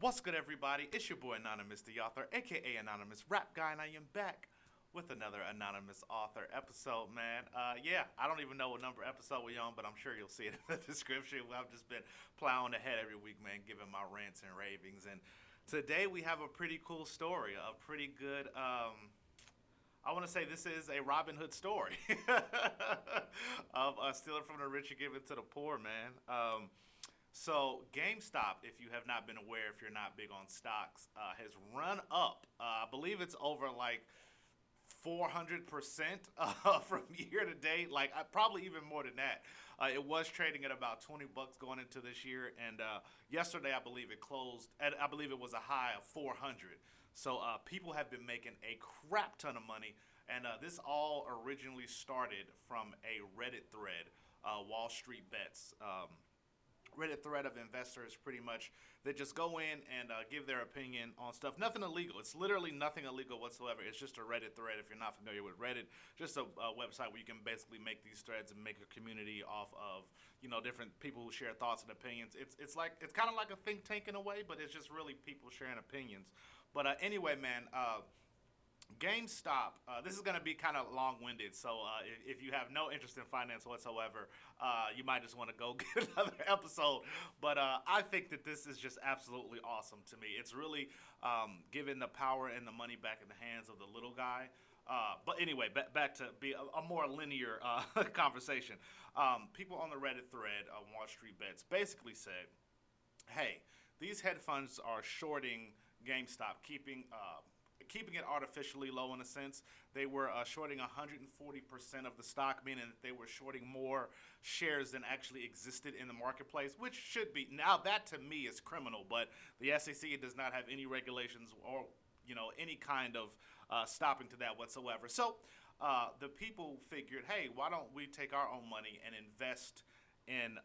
What's good, everybody? It's your boy Anonymous the Author, aka Anonymous Rap Guy, and I am back with another Anonymous Author episode, man. I don't even know what number episode we're on, but I'm sure you'll see it in the description. I've just been plowing ahead every week, man, giving my rants and ravings. And today we have a pretty cool story, a pretty good, I want to say this is a Robin Hood story of stealing from the rich and giving to the poor, man. So GameStop, if you have not been aware, if you're not big on stocks, has run up. I believe it's over like 400% from year to date. Like probably even more than that. It was trading at about $20 going into this year, and yesterday I believe it closed at I believe it was a high of 400. So people have been making a crap ton of money, and this all originally started from a Reddit thread, Wall Street Bets. Reddit thread of investors pretty much that just go in and give their opinion on stuff. Nothing illegal. It's literally nothing illegal whatsoever. It's just a Reddit thread. If you're not familiar with Reddit, just a website where you can basically make these threads and make a community off of, different people who share thoughts and opinions. It's kind of like a think tank in a way, but it's just really people sharing opinions. But anyway, man, GameStop, this is going to be kind of long-winded, so if you have no interest in finance whatsoever, you might just want to go get another episode. But I think that this is just absolutely awesome to me. It's really giving the power and the money back in the hands of the little guy. But anyway, back to be a more linear conversation. People on the Reddit thread on Wall Street Bets basically said, hey, these hedge funds are shorting GameStop, keeping it artificially low in a sense. They were shorting 140% of the stock, meaning that they were shorting more shares than actually existed in the marketplace, which should be. Now that to me is criminal, but the SEC does not have any regulations or any kind of stopping to that whatsoever. So the people figured, hey, why don't we take our own money and invest in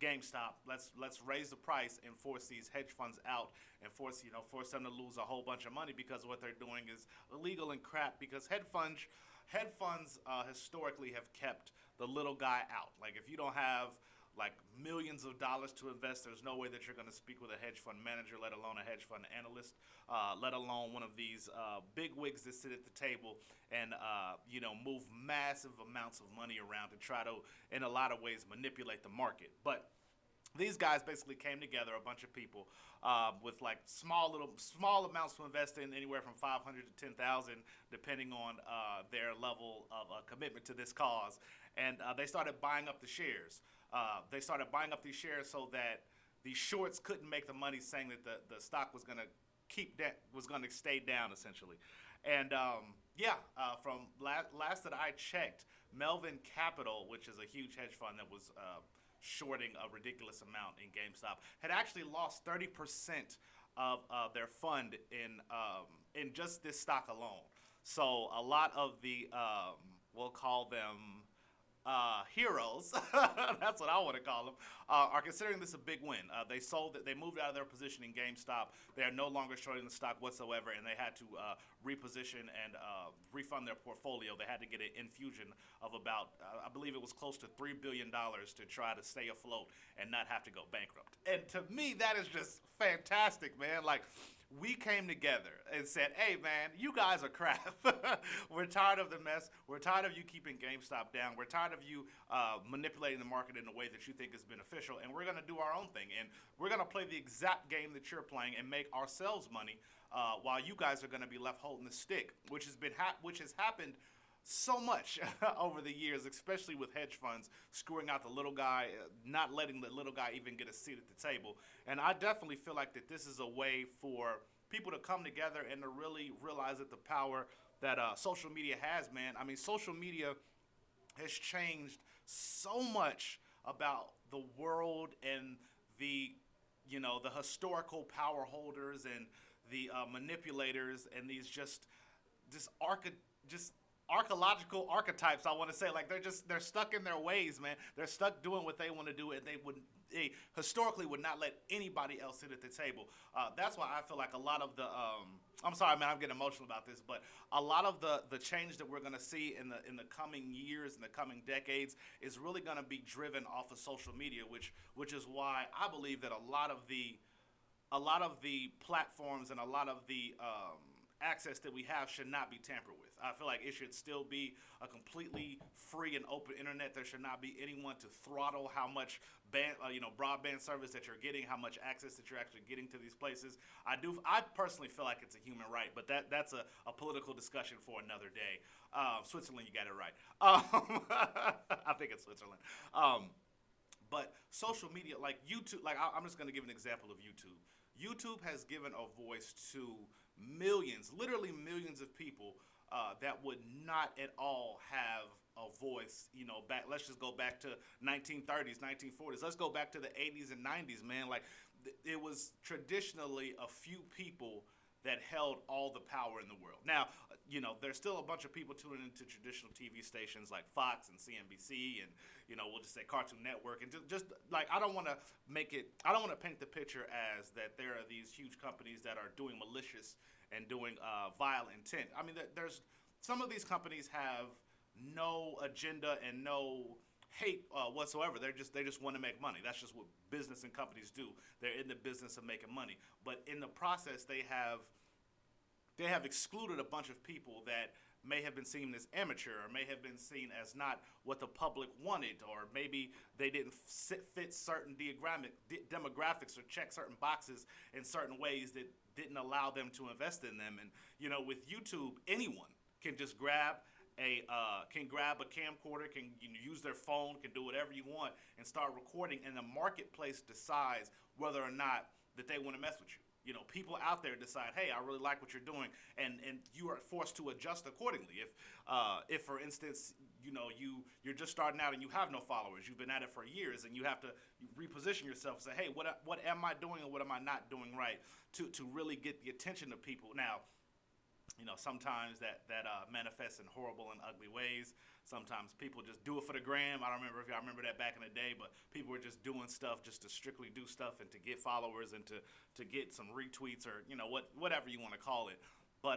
GameStop? Let's raise the price and force these hedge funds out and force them to lose a whole bunch of money, because what they're doing is illegal and crap. Because hedge funds historically have kept the little guy out. Like if you don't have like millions of dollars to invest, there's no way that you're going to speak with a hedge fund manager, let alone a hedge fund analyst, let alone one of these big wigs that sit at the table and move massive amounts of money around to try to, in a lot of ways, manipulate the market. But these guys basically came together, a bunch of people, with like small amounts to invest in, anywhere from 500 to 10,000, depending on their level of commitment to this cause. And they started buying up the shares. They started buying up these shares so that the shorts couldn't make the money, saying that the stock was going to stay down essentially. And from last that I checked, Melvin Capital, which is a huge hedge fund that was shorting a ridiculous amount in GameStop, had actually lost 30% of their fund in just this stock alone. So a lot of the we'll call them heroes, that's what I want to call them, are considering this a big win. They moved out of their position in GameStop. They are no longer shorting the stock whatsoever, and they had to reposition and refund their portfolio. They had to get an infusion of about, I believe it was close to $3 billion to try to stay afloat and not have to go bankrupt. And to me, that is just fantastic, man. Like, we came together and said, hey, man, you guys are crap. We're tired of the mess. We're tired of you keeping GameStop down. We're tired of you manipulating the market in a way that you think is beneficial. And we're going to do our own thing. And we're going to play the exact game that you're playing and make ourselves money while you guys are going to be left holding the stick, which has happened so much over the years, especially with hedge funds screwing out the little guy, not letting the little guy even get a seat at the table. And I definitely feel like that this is a way for people to come together and to really realize that the power that social media has, man. I mean, social media has changed so much about the world and the historical power holders and the manipulators and these just archaeological archetypes, I want to say. Like they're stuck in their ways, man. They're stuck doing what they want to do, and they historically would not let anybody else sit at the table. That's why I feel like a lot of the I'm sorry, man, I'm getting emotional about this, but a lot of the change that we're going to see in the coming years, in the coming decades, is really going to be driven off of social media, which is why I believe that a lot of the a lot of the platforms and a lot of the access that we have should not be tampered with. I feel like it should still be a completely free and open internet. There should not be anyone to throttle how much broadband service that you're getting, how much access that you're actually getting to these places. I personally feel like it's a human right, but that's a political discussion for another day. Switzerland, you got it right. I think it's Switzerland. But social media, like YouTube, like I'm just going to give an example of YouTube. YouTube has given a voice to millions, literally millions of people that would not at all have a voice. Let's just go back to 1930s, 1940s. Let's go back to the 80s and 90s, man. Like it was traditionally a few people that held all the power in the world. Now, there's still a bunch of people tuning into traditional TV stations like Fox and CNBC and, we'll just say Cartoon Network. And just like, I don't want to paint the picture as that there are these huge companies that are doing malicious and doing vile intent. I mean, there's some of these companies have no agenda and no hate whatsoever. They just want to make money. That's just what business and companies do. They're in the business of making money. But in the process, they have excluded a bunch of people that may have been seen as amateur or may have been seen as not what the public wanted, or maybe they didn't fit certain demographics or check certain boxes in certain ways that didn't allow them to invest in them. And with YouTube, anyone can just grab a camcorder, can use their phone, can do whatever you want and start recording, and the marketplace decides whether or not that they want to mess with you. People out there decide, hey, I really like what you're doing, and you are forced to adjust accordingly. If for instance, you're just starting out and you have no followers, you've been at it for years, and you have to reposition yourself and say, hey, what am I doing and what am I not doing right to really get the attention of people? Now, sometimes that manifests in horrible and ugly ways. Sometimes people just do it for the gram. I don't remember if y'all remember that back in the day, but people were just doing stuff just to strictly do stuff and to get followers and to get some retweets or whatever you want to call it. But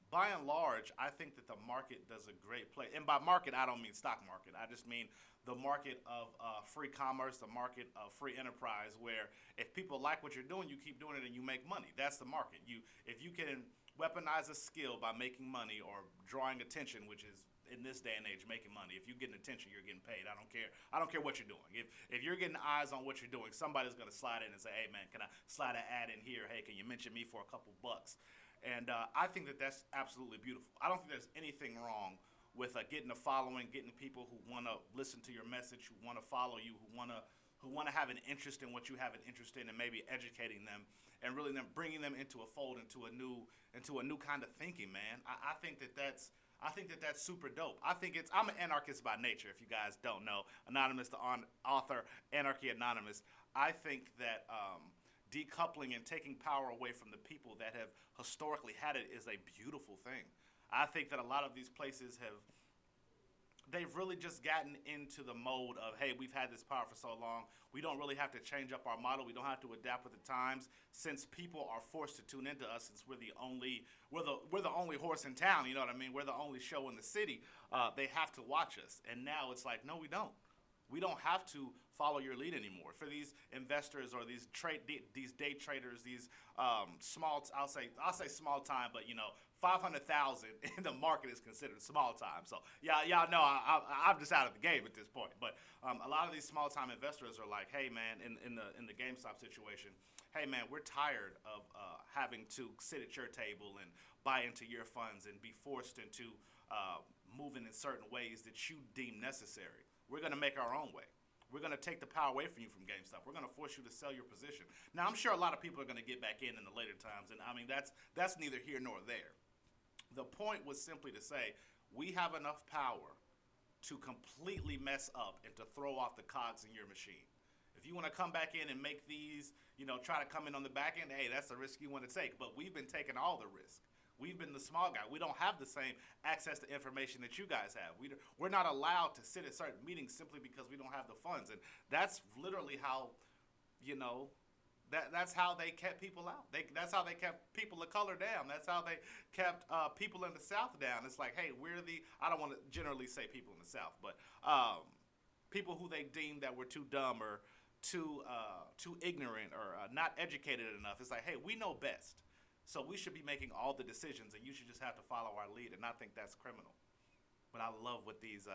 by and large, I think that the market does a great play. And by market, I don't mean stock market. I just mean the market of free commerce, the market of free enterprise, where if people like what you're doing, you keep doing it and you make money. That's the market. If you can weaponize a skill by making money or drawing attention, which is in this day and age making money. If you're getting attention, you're getting paid. I don't care what you're doing. If you're getting eyes on what you're doing, somebody's going to slide in and say, hey man, can I slide an ad in here? Hey, can you mention me for a couple bucks? And I think that that's absolutely beautiful. I don't think there's anything wrong with getting a following, getting people who want to listen to your message, who want to follow you, who want to have an interest in what you have an interest in, and maybe educating them and really them bringing them into a fold, into a new kind of thinking, man. I think that's super dope. I'm an anarchist by nature, if you guys don't know. Anonymous, the author, Anarchy Anonymous. I think that decoupling and taking power away from the people that have historically had it is a beautiful thing. I think that a lot of these places they've really just gotten into the mode of, hey, we've had this power for so long, we don't really have to change up our model, we don't have to adapt with the times, since people are forced to tune into us, since we're the only horse in town, you know what I mean, we're the only show in the city, they have to watch us. And now it's like, no, we don't have to follow your lead anymore. For these investors or these day traders, these I'll say small time, but 500,000 in the market is considered small time. So y'all know I'm just out of the game at this point. But a lot of these small time investors are like, hey man, in the GameStop situation, hey man, we're tired of having to sit at your table and buy into your funds and be forced into moving in certain ways that you deem necessary. We're going to make our own way. We're going to take the power away from you from GameStop. We're going to force you to sell your position. Now, I'm sure a lot of people are going to get back in the later times, and I mean, that's neither here nor there. The point was simply to say, we have enough power to completely mess up and to throw off the cogs in your machine. If you want to come back in and make these, try to come in on the back end, hey, that's the risk you want to take. But we've been taking all the risk. We've been the small guy. We don't have the same access to information that you guys have. We're not allowed to sit at certain meetings simply because we don't have the funds. And that's literally how, that's how they kept people out. That's how they kept people of color down. That's how they kept people in the South down. It's like, hey, I don't want to generally say people in the South, but people who they deemed that were too dumb or too ignorant or not educated enough. It's like, hey, we know best, so we should be making all the decisions, and you should just have to follow our lead. And I think that's criminal. But I love what these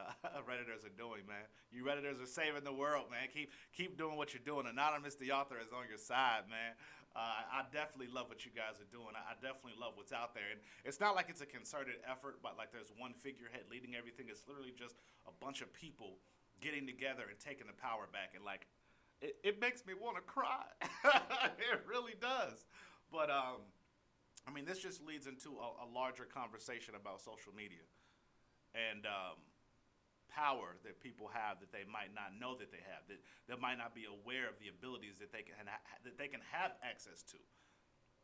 redditors are doing, man. You redditors are saving the world, man. Keep doing what you're doing. Anonymous the author is on your side, man. I definitely love what you guys are doing. I definitely love what's out there, and it's not like it's a concerted effort, but like there's one figurehead leading everything. It's literally just a bunch of people getting together and taking the power back, and like it makes me want to cry. It really does. But I mean, this just leads into a larger conversation about social media and power that people have that they might not know that they have, that might not be aware of the abilities that they can have access to.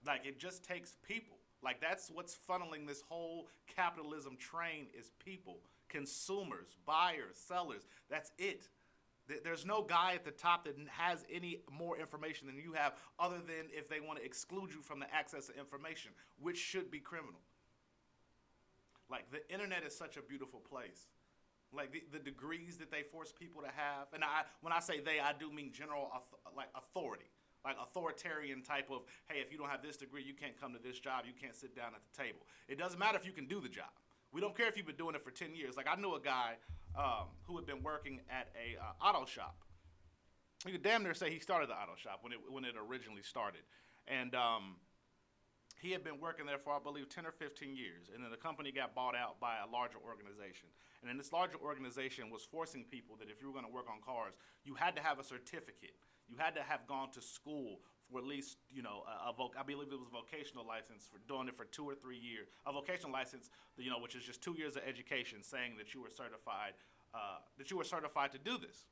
Like, it just takes people. Like, that's what's funneling this whole capitalism train is people, consumers, buyers, sellers. That's it. There's no guy at the top that has any more information than you have, other than if they want to exclude you from the access to information, which should be criminal. Like, the internet is such a beautiful place. Like, the degrees that they force people to have, and when I say they, I do mean general like authority, like authoritarian type of, hey, if you don't have this degree, you can't come to this job, you can't sit down at the table. It doesn't matter if you can do the job. We don't care if you've been doing it for 10 years. Like, I knew a guy who had been working at a auto shop. You could damn near say he started the auto shop when it originally started, and he had been working there for, I believe, 10 or 15 years, and then the company got bought out by a larger organization. And then this larger organization was forcing people that if you were going to work on cars, you had to have a certificate. You had to have gone to school for at least, I believe it was a vocational license for doing it for 2 or 3 years. A vocational license, which is just 2 years of education, saying that you were certified, to do this.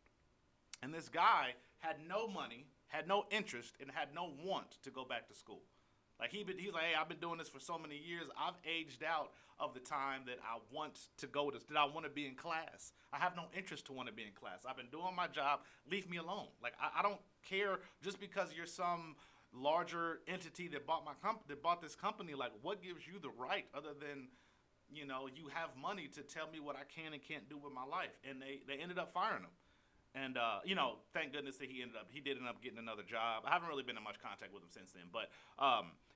And this guy had no money, had no interest, and had no want to go back to school. Like, he's like, hey, I've been doing this for so many years. I've aged out of the time that I want to go to, that I want to be in class. I have no interest to want to be in class. I've been doing my job. Leave me alone. Like, I don't care just because you're some larger entity that bought this company. Like, what gives you the right other than, you have money to tell me what I can and can't do with my life? And they ended up firing him. And, thank goodness that he did end up getting another job. I haven't really been in much contact with him since then, but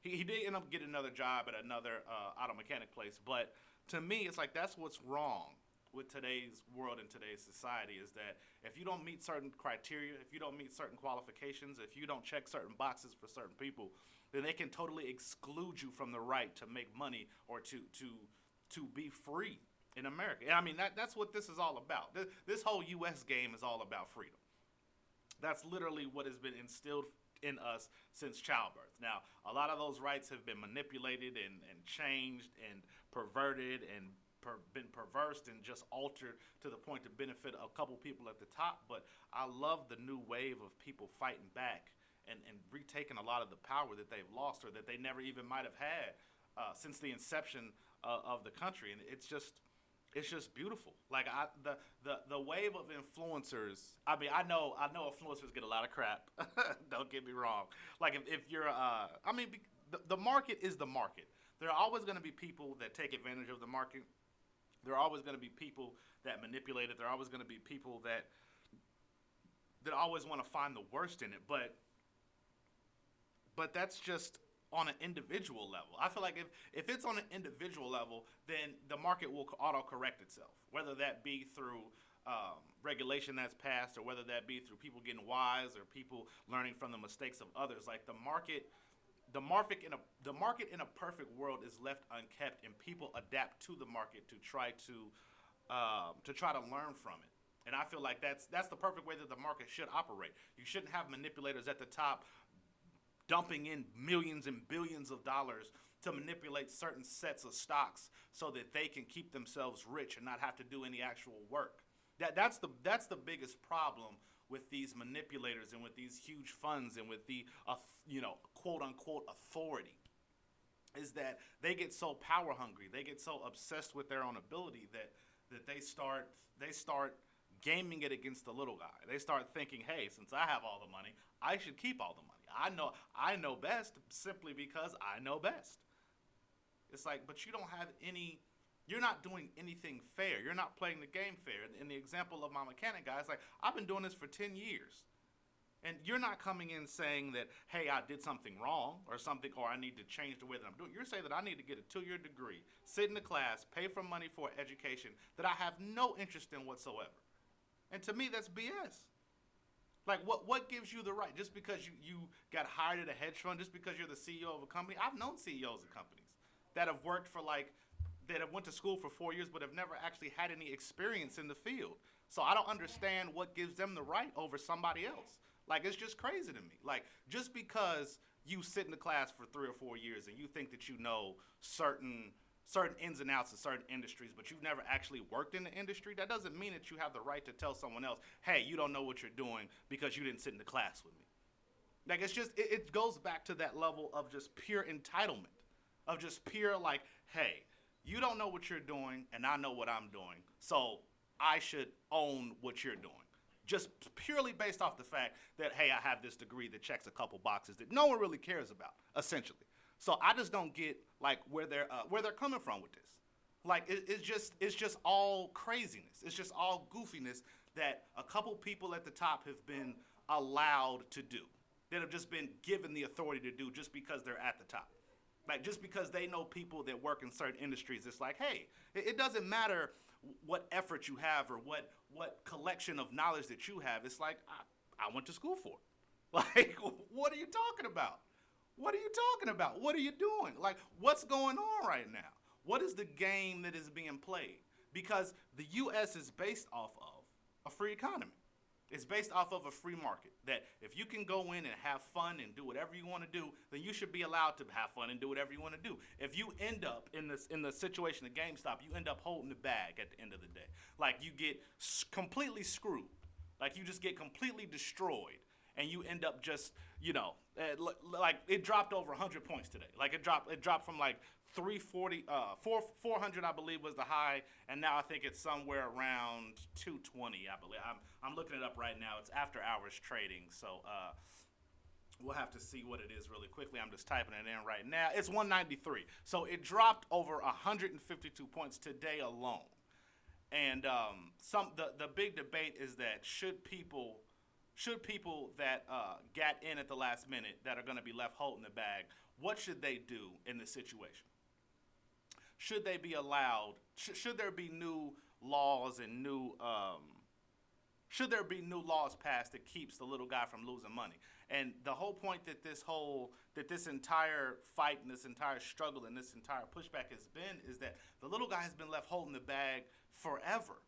he did end up getting another job at another auto mechanic place. But to me, it's like that's what's wrong with today's world and today's society, is that if you don't meet certain criteria, if you don't meet certain qualifications, if you don't check certain boxes for certain people, then they can totally exclude you from the right to make money or to be free in America. I mean, that's what this is all about. This whole U.S. game is all about freedom. That's literally what has been instilled in us since childbirth. Now, a lot of those rights have been manipulated and changed and perverted and been perversed and just altered to the point to benefit a couple people at the top. But I love the new wave of people fighting back and retaking a lot of the power that they've lost or that they never even might have had since the inception of the country. And it's just beautiful. Like, the wave of influencers. I mean, I know influencers get a lot of crap. Don't get me wrong. Like, if you're, the market is the market. There are always going to be people that take advantage of the market. There are always going to be people that manipulate it. There are always going to be people that always want to find the worst in it. But that's just on an individual level. I feel like if it's on an individual level, then the market will auto-correct itself, whether that be through regulation that's passed or whether that be through people getting wise or people learning from the mistakes of others. Like, the market in a perfect world is left unkept, and people adapt to the market to try to learn from it. And I feel like that's the perfect way that the market should operate. You shouldn't have manipulators at the top dumping in millions and billions of dollars to manipulate certain sets of stocks so that they can keep themselves rich and not have to do any actual work. That's the biggest problem with these manipulators and with these huge funds and with the quote unquote authority, is that they get so power hungry, they get so obsessed with their own ability that they start gaming it against the little guy. They start thinking, hey, since I have all the money, I should keep all the money. I know best simply because I know best. It's like, but you're not doing anything fair. You're not playing the game fair. In the example of my mechanic guy, it's like, I've been doing this for 10 years. And you're not coming in saying that, hey, I did something wrong or something, or I need to change the way that I'm doing. You're saying that I need to get a 2-year degree, sit in the class, pay for money for education that I have no interest in whatsoever. And to me, that's BS. Like, what gives you the right? Just because you got hired at a hedge fund, just because you're the CEO of a company. I've known CEOs of companies that have worked for that have went to school for 4 years but have never actually had any experience in the field. So I don't understand what gives them the right over somebody else. Like, it's just crazy to me. Like, just because you sit in the class for 3 or 4 years and you think that you know certain ins and outs of certain industries, but you've never actually worked in the industry, that doesn't mean that you have the right to tell someone else, hey, you don't know what you're doing because you didn't sit in the class with me. Like, it's just, it goes back to that level of just pure entitlement, of just pure, like, hey, you don't know what you're doing, and I know what I'm doing, so I should own what you're doing. Just purely based off the fact that, hey, I have this degree that checks a couple boxes that no one really cares about, essentially. So I just don't get, like, where they're coming from with this. Like, it's just all craziness. It's just all goofiness that a couple people at the top have been allowed to do, that have just been given the authority to do just because they're at the top. Like, just because they know people that work in certain industries, it's like, hey, it doesn't matter what effort you have or what collection of knowledge that you have. It's like, I went to school for it. Like, what are you talking about? What are you talking about? What are you doing? Like, what's going on right now? What is the game that is being played? Because the U.S. is based off of a free economy. It's based off of a free market, that if you can go in and have fun and do whatever you want to do, then you should be allowed to have fun and do whatever you want to do. If you end up in the situation of GameStop, you end up holding the bag at the end of the day. Like, you get completely screwed. Like, you just get completely destroyed. And you end up just, like, it dropped over 100 points today. Like, it dropped from like 340, 400, I believe, was the high, and now I think it's somewhere around 220, I believe. I'm looking it up right now. It's after hours trading, so we'll have to see what it is really quickly. I'm just typing it in right now. It's 193. So it dropped over 152 points today alone. And the big debate is that should people that got in at the last minute that are going to be left holding the bag, what should they do in this situation? Should they be allowed? Should there be new laws and should there be new laws passed that keeps the little guy from losing money? And the whole point that this entire fight and this entire struggle and this entire pushback has been is that the little guy has been left holding the bag forever.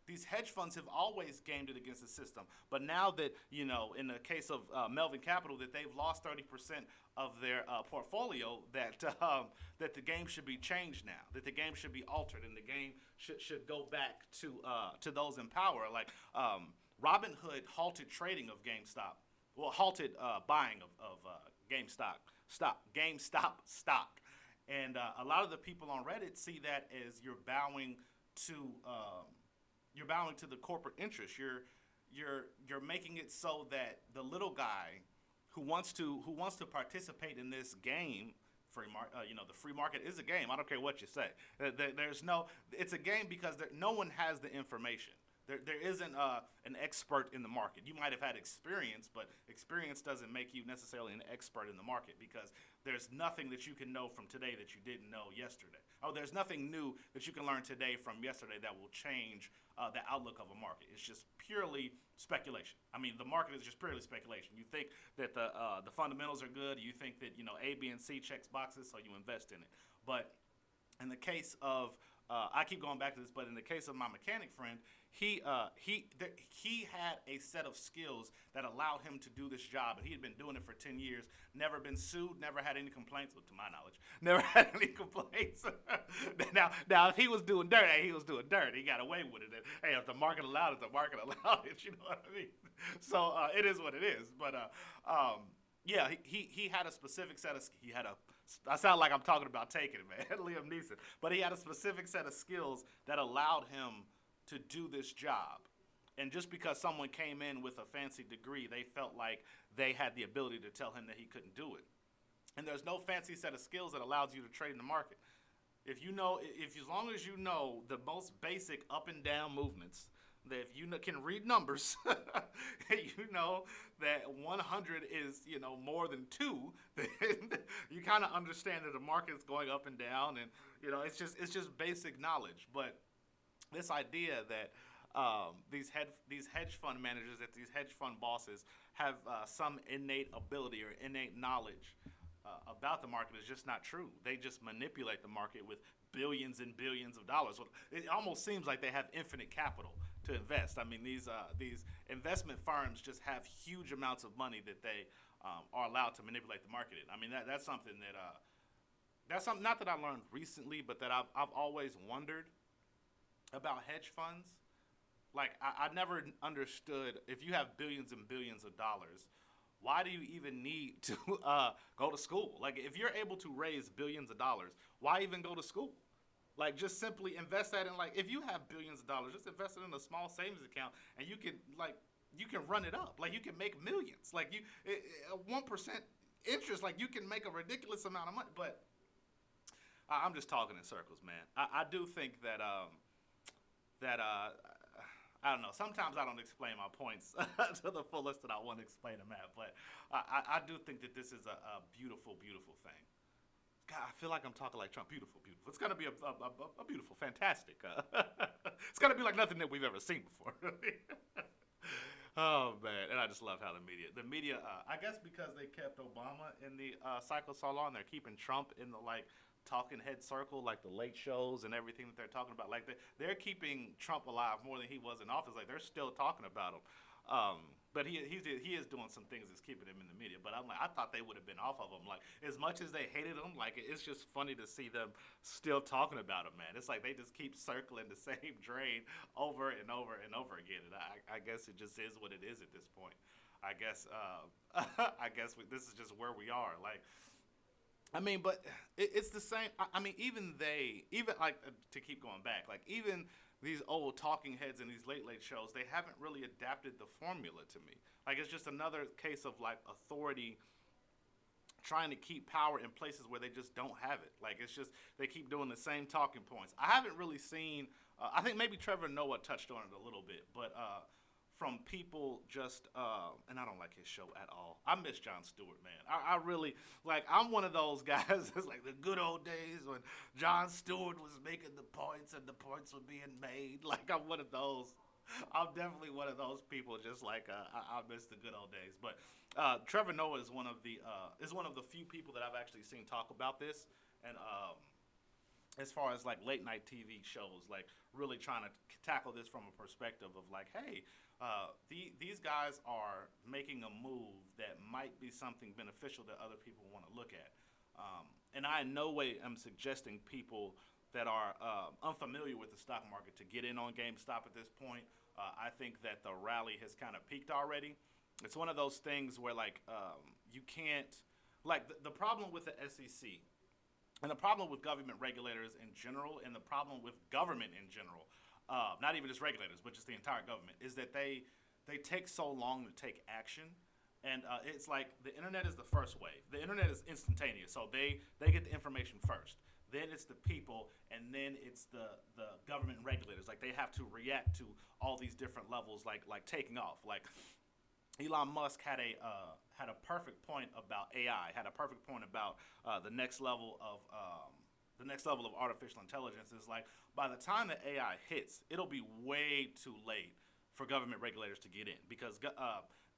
These hedge funds have always gamed it against the system. But now that, in the case of Melvin Capital, that they've lost 30% of their portfolio, that the game should be changed now, that the game should be altered, and the game should go back to those in power. Like, Robinhood halted trading of GameStop, halted buying of GameStop stock. And a lot of the people on Reddit see that as you're bowing to the corporate interest. You're making it so that the little guy who wants to participate in this game, the free market is a game. I don't care what you say. It's a game because no one has the information. There isn't an expert in the market. You might have had experience, but experience doesn't make you necessarily an expert in the market, because there's nothing that you can know from today that you didn't know yesterday. Oh, there's nothing new that you can learn today from yesterday that will change the outlook of a market. It's just purely speculation. I mean, the market is just purely speculation. You think that the fundamentals are good. You think that A, B, and C checks boxes, so you invest in it. But in the case of I keep going back to this, but in the case of my mechanic friend, he had a set of skills that allowed him to do this job, and he had been doing it for 10 years, never been sued, never had any complaints, well, to my knowledge, never had any complaints. now, if he was doing dirt, he was doing dirt. He got away with it. And, hey, if the market allowed it, the market allowed it. You know what I mean? So it is what it is. But yeah, he had a specific set of. I sound like I'm talking about Taken, man, Liam Neeson. But he had a specific set of skills that allowed him to do this job. And just because someone came in with a fancy degree, they felt like they had the ability to tell him that he couldn't do it. And there's no fancy set of skills that allows you to trade in the market. As long as you know the most basic up and down movements, that if you can read numbers, you know that 100 is more than two, then you kind of understand that the market is going up and down, and it's just basic knowledge. But this idea that these hedge fund managers, that these hedge fund bosses have some innate ability or innate knowledge about the market is just not true. They just manipulate the market with billions and billions of dollars. So it almost seems like they have infinite capital to invest. I mean, these investment firms just have huge amounts of money that they are allowed to manipulate the market in. I mean, that's something that's something not that I learned recently, but that I've always wondered about hedge funds. Like I never understood, if you have billions and billions of dollars, why do you even need to go to school? Like if you're able to raise billions of dollars, why even go to school? Like just simply invest that in, like, if you have billions of dollars, just invest it in a small savings account, and you can run it up. Like you can make millions. Like 1% interest, like you can make a ridiculous amount of money. But I'm just talking in circles, man. I do think that I don't know. Sometimes I don't explain my points to the fullest that I want to explain them at, but I do think that this is a beautiful, beautiful thing. God, I feel like I'm talking like Trump. Beautiful, beautiful. It's gonna be a beautiful, fantastic. It's gonna be like nothing that we've ever seen before. Oh man, and I just love how the media, I guess because they kept Obama in the cycle so long, they're keeping Trump in the talking head circle, like the late shows and everything that they're talking about. Like they're keeping Trump alive more than he was in office. Like they're still talking about him. But he is doing some things that's keeping him in the media. But I'm like, I thought they would have been off of him. Like as much as they hated him, like it's just funny to see them still talking about him, man. It's like they just keep circling the same drain over and over and over again. And I guess it just is what it is at this point. I guess this is just where we are. Like. I mean, but it's the same. I mean, even like to keep going back, like even these old talking heads in these late shows, they haven't really adapted the formula to me. Like it's just another case of like authority trying to keep power in places where they just don't have it. Like it's just they keep doing the same talking points. I haven't really seen. I think maybe Trevor Noah touched on it a little bit, but from people just and I don't like his show at all. I miss Jon Stewart, man. I really like. I'm one of those guys that's like the good old days when Jon Stewart was making the points and the points were being made. Like I'm one of those. I'm definitely one of those people. Just like I miss the good old days. But Trevor Noah is one of the few people that I've actually seen talk about this, and as far as like late night TV shows, like really trying to tackle this from a perspective of like, hey, these guys are making a move that might be something beneficial that other people want to look at. And I in no way am suggesting people that are unfamiliar with the stock market to get in on GameStop at this point. I think that the rally has kind of peaked already. It's one of those things where like you can't, like the problem with the SEC and the problem with government regulators in general, and the problem with government in general, not even just regulators, but just the entire government, is that they take so long to take action. And it's like the internet is the first wave. The internet is instantaneous, so they get the information first. Then it's the people, and then it's the government regulators. Like they have to react to all these different levels, like taking off. Like Elon Musk had a perfect point about AI. Had a perfect point about the next level of artificial intelligence. Is like by the time that AI hits, it'll be way too late for government regulators to get in, because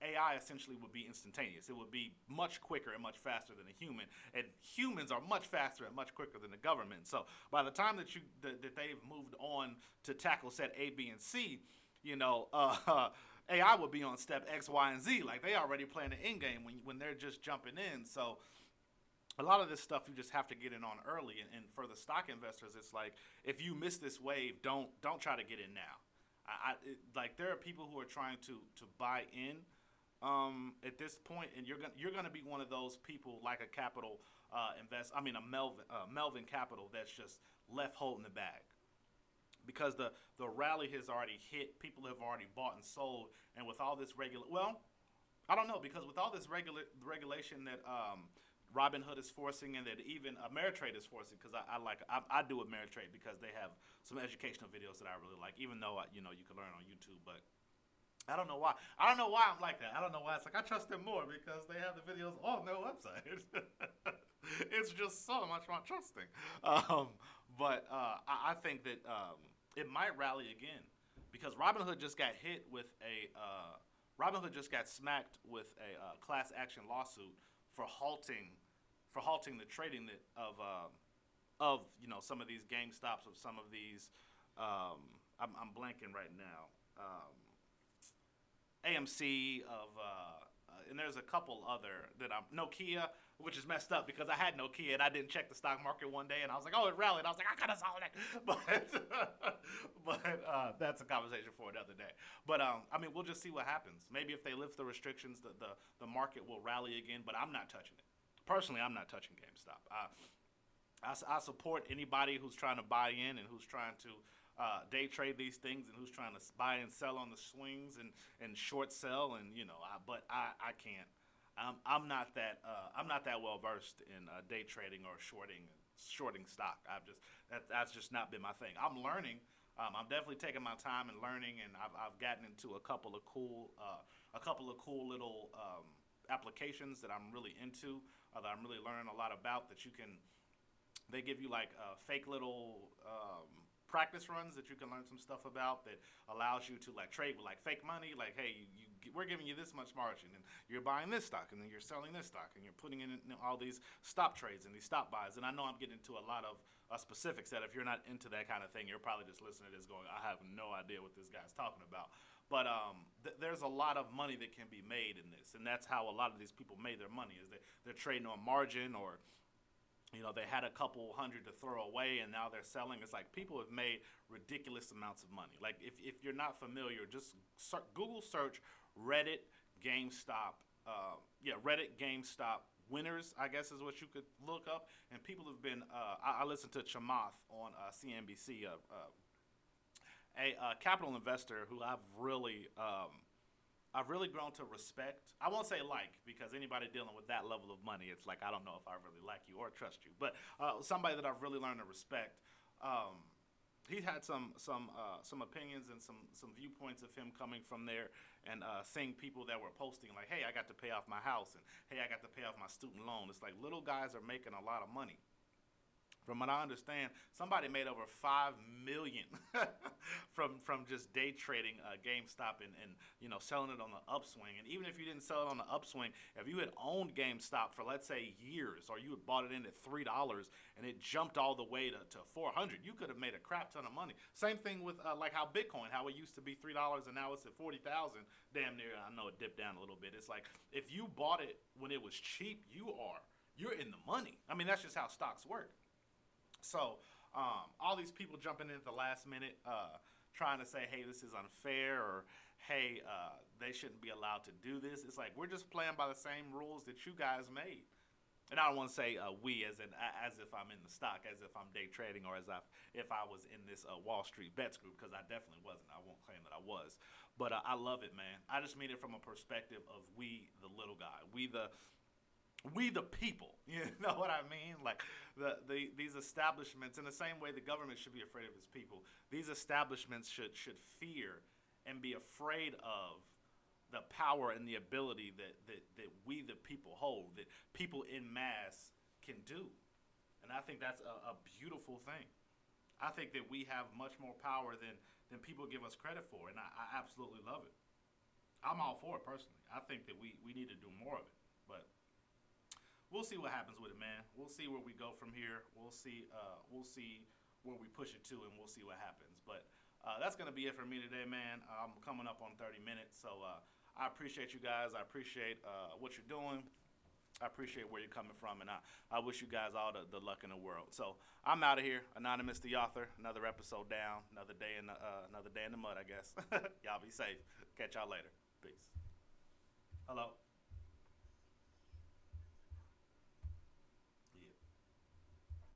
AI essentially would be instantaneous. It would be much quicker and much faster than a human, and humans are much faster and much quicker than the government. So by the time that they've moved on to tackle set A, B, and C, AI would be on step X, Y, and Z. Like they already playing the end game when they're just jumping in. So a lot of this stuff you just have to get in on early. And for the stock investors, it's like if you miss this wave, don't try to get in now. Like there are people who are trying to buy in at this point, and you're gonna be one of those people like a Capital Melvin Capital that's just left holding the bag, because the rally has already hit. People have already bought and sold, and with all this I don't know, because with all this regulation that Robinhood is forcing, and that even Ameritrade is forcing, because I do Ameritrade because they have some educational videos that I really like, even though you can learn on YouTube, but I don't know why. I don't know why I'm like that. I don't know why. It's like I trust them more because they have the videos on their website. It's just so much more trusting. But I think that it might rally again because Robinhood just got hit with a Robinhood just got smacked with a class action lawsuit for halting the trading of some of these GameStops, of some of these. I'm blanking right now. AMC and there's a couple other that Nokia, which is messed up because I had Nokia and I didn't check the stock market one day and I was like, oh, it rallied. I was like, I could have sold it, but that's a conversation for another day. But we'll just see what happens. Maybe if they lift the restrictions, the market will rally again. But I'm not touching it. Personally, I'm not touching GameStop. I support anybody who's trying to buy in and who's trying to day trade these things and who's trying to buy and sell on the swings and short sell but I can't. I'm not that well versed in day trading or shorting stock. That's just not been my thing. I'm learning. I'm definitely taking my time and learning, and I've gotten into a couple of cool little applications that I'm really into, that I'm really learning a lot about. They give you like fake little practice runs that you can learn some stuff about that allows you to like trade with like fake money. Like, hey, we're giving you this much margin, and you're buying this stock, and then you're selling this stock, and you're putting in all these stop trades and these stop buys. And I know I'm getting into a lot of specifics that if you're not into that kind of thing, you're probably just listening to this going, I have no idea what this guy's talking about. But there's a lot of money that can be made in this, and that's how a lot of these people made their money. Is they're trading on margin, or they had a couple hundred to throw away and now they're selling. It's like people have made ridiculous amounts of money. Like if you're not familiar, just Google search Reddit GameStop. Reddit GameStop winners, I guess is what you could look up. And people have been, I listened to Chamath on CNBC, a capital investor who I've really grown to respect. I won't say like, because anybody dealing with that level of money, it's like I don't know if I really like you or trust you. But somebody that I've really learned to respect. He had some opinions and some viewpoints of him coming from there, and seeing people that were posting like, hey, I got to pay off my house, and hey, I got to pay off my student loan. It's like little guys are making a lot of money. From what I understand, somebody made over $5 million from just day trading GameStop and selling it on the upswing. And even if you didn't sell it on the upswing, if you had owned GameStop for let's say years, or you had bought it in at $3 and it jumped all the way to 400, you could have made a crap ton of money. Same thing with like how Bitcoin, how it used to be $3 and now it's at 40,000, damn near. I know it dipped down a little bit. It's like if you bought it when it was cheap, you're in the money. I mean, that's just how stocks work. So all these people jumping in at the last minute, trying to say, hey, this is unfair, or hey, they shouldn't be allowed to do this. It's like we're just playing by the same rules that you guys made. And I don't want to say we as if I'm in the stock, as if I'm day trading, or as if I was in this Wall Street Bets group, because I definitely wasn't. I won't claim that I was. But I love it, man. I just mean it from a perspective of we, the little guy. We the people, you know what I mean? Like these establishments, in the same way the government should be afraid of its people, these establishments should fear and be afraid of the power and the ability that we the people hold, that people in mass can do. And I think that's a beautiful thing. I think that we have much more power than people give us credit for, and I absolutely love it. I'm all for it personally. I think that we need to do more of it, but we'll see what happens with it, man. We'll see where we go from here. We'll see where we push it to, and we'll see what happens. But that's going to be it for me today, man. I'm coming up on 30 minutes, so I appreciate you guys. I appreciate what you're doing. I appreciate where you're coming from, and I wish you guys all the luck in the world. So I'm out of here. Anonymous the author. Another episode down. Another day in the mud, I guess. Y'all be safe. Catch y'all later. Peace. Hello.